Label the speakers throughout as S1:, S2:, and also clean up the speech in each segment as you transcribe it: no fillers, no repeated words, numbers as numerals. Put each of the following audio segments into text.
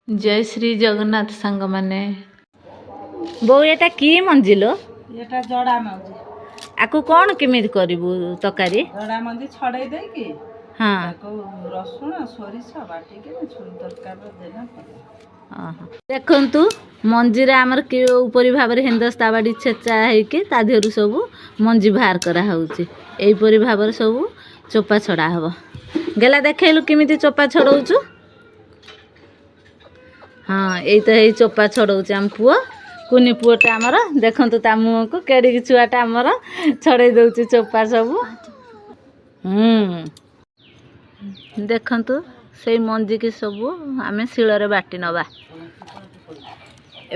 S1: जय श्री जगन्नाथ सांग माने बो एटा की मंजिलो
S2: एटा जड़ा मंजी
S1: आकु कौन केमिति करिवु तकारी
S2: जड़ा मंजी छड़े दे की
S1: हां
S2: ताको रसुण सोरिष बाटी के छुरी तरकारी देना पड़े।
S1: देखंतु मंजी रे हमर के ऊपरी भाबरे हिंदस्ता बाडी छेचा है कि ता देहरु सब मंजी बाहर करा होउची एई परी भाबरे सब चोपा छड़ा हबो गेला देखैलु केमिति चोपा छड़ौचु। हाँ यही तो यही चोपा छड़ौचे आम पुओ कुनी पुओटा आमर देखंतु ता मुह को केड़ी छुआटा आमर छड़े दउची चोपा सब। देखंतु से मंजी की सब आमे शिଳରେ बाटी नबा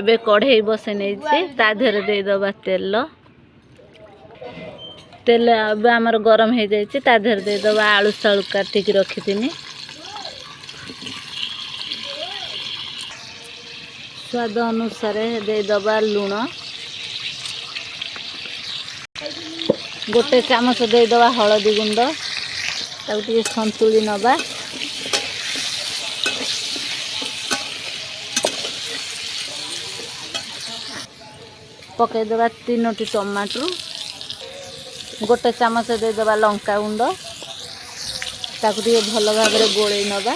S1: एबे कढ़ई बसे नै छी ता धरे दे दबा तेल तेल अब आमर गरम हे जाय छी ता धरे दे दबा आलू सालू काटी के रखितिनी स्वाद अनुसार दे दबा लूण गोटे चामच दे दबा हलदी गुंड ताकि संतुली नबा पकई दबा 3टी टमाटर गोटे चामच दे दबा लंका गुंड ताकि भल भाव में गोले नबा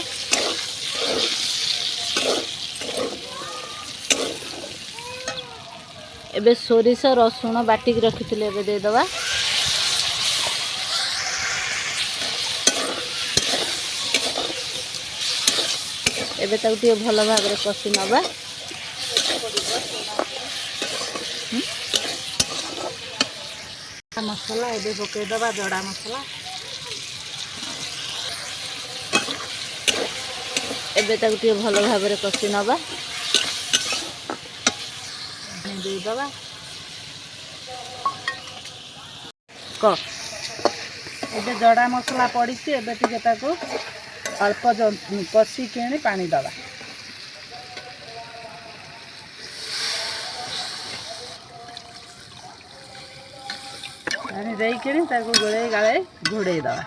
S1: एबे सोरिष रसुण बाटिक रखिथिले एबे दे दबा एबे ताकु टिके भल भाव में कषि नबा
S2: मसला एबे पके दबा जड़ा मसला
S1: एबे ताकु टिके भल भाव में कषि नबा दे दबा क
S2: एबे जड़ा मसला पड़ी छी एबे टिके ताको अल्प कषि केणी पानी दबा पानी देई केणी ताको गोळे गाळे घोड़े दबा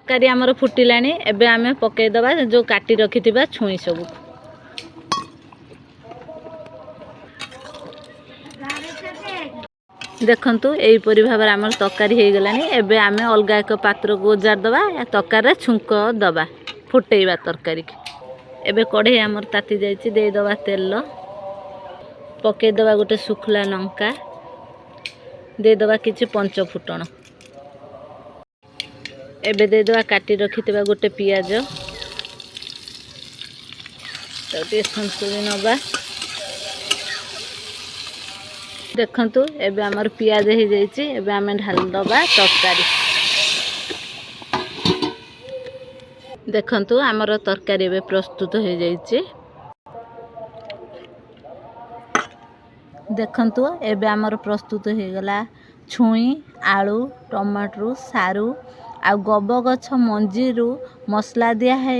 S1: तरकारी आमर फुटिलानी एबे आमे पके दबा जो काटी रखिथिबा छुई सब देखंतु एई परि भाबर आमर तरकारी हे गलानी एबे आमे अलगा एक पात्र को ओजार दबा या तरकारी छुंक दबा फुटेइबा तरकारी एबे कढ़ई आमर ताती जाईची दे दबा तेल पके दबा गोटे सुखला लंका दे दबा किछि पंच फुटण एबे दे दबा काटी रखिथिबा गोटे पियाज तो संतुली नबा देखंतु एबे हमर पियाज हे जाईची एबे आमे ढाल दबा तरकारी देखंतु हमर तरकारी एबे प्रस्तुत हे जाईची देखंतु एबे हमर प्रस्तुत हे गला छुई आलू टमाटर सारू आ गब गछ मंजीरू मसला दिया है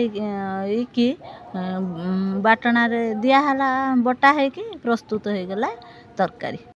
S1: कि बाटना रे दिया हला बटा है कि प्रस्तुत हो गला तरकारी।